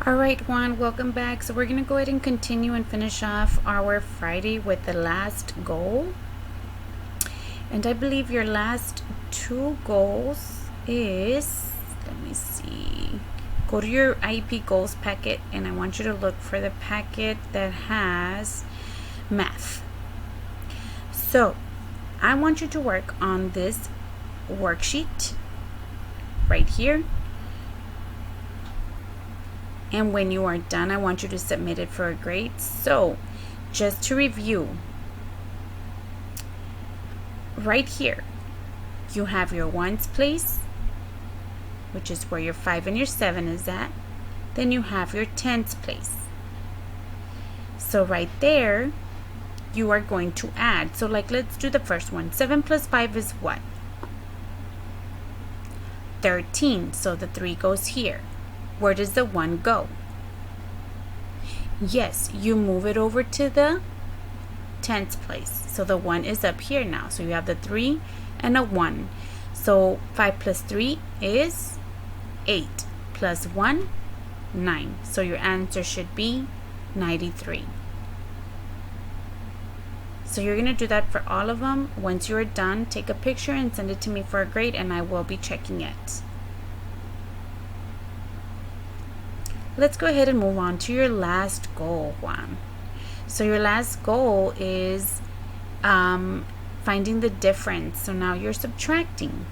All right, Juan, welcome back. So we're going to go ahead and continue and finish off our Friday with the last goal. And I believe your last two goals is, let me see, go to your Iep goals packet and I want you to look for the packet that has math. So I want you to work on this worksheet right here. And when you are done, I want you to submit it for a grade. So just to review, right here, you have your ones place, which is where your 5 and your 7 is at. Then you have your tens place. So right there, you are going to add. So like, let's do the first one. 7 plus 5 is what? 13. So the 3 goes here. Where does the 1 go? Yes, you move it over to the tens place. So the 1 is up here now. So you have the 3 and a 1. So 5 plus 3 is 8. Plus 1, 9. So your answer should be 93. So you're going to do that for all of them. Once you're done, take a picture and send it to me for a grade, and I will be checking it. Let's go ahead and move on to your last goal, Juan. So your last goal is finding the difference. So now you're subtracting.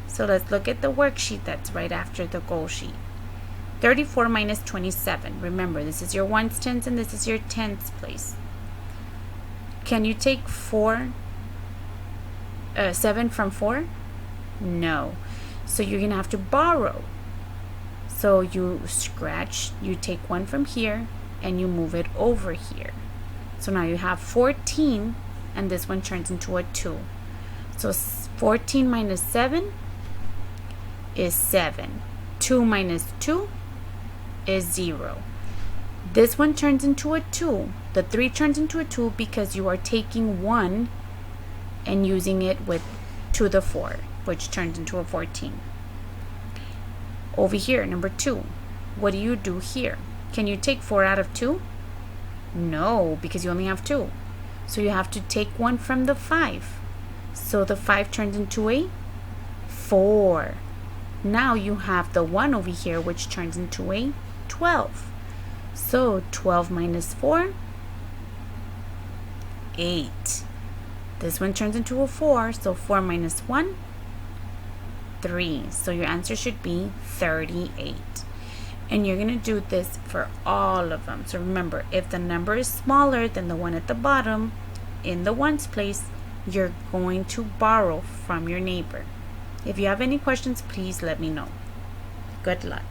So let's look at the worksheet that's right after the goal sheet. 34 minus 27. Remember, this is your ones, tens, and this is your tens place. Can you take 7 from 4? No. So you're going to have to borrow. So you scratch, you take 1 from here, and you move it over here. So now you have 14, and this one turns into a 2. So 14 minus 7 is 7. 2 minus 2 is 0. This one turns into a 2. The 3 turns into a 2 because you are taking 1 and using it to the 4, which turns into a 14. Over here, number 2, what do you do here? Can you take 4 out of 2? No, because you only have 2. So you have to take 1 from the 5. So the 5 turns into a 4. Now you have the 1 over here, which turns into a 12. So 12 minus 4, 8. This one turns into a 4, so 4 minus 1, 3. So your answer should be 38. And you're going to do this for all of them. So remember, if the number is smaller than the one at the bottom in the ones place, you're going to borrow from your neighbor. If you have any questions, please let me know. Good luck.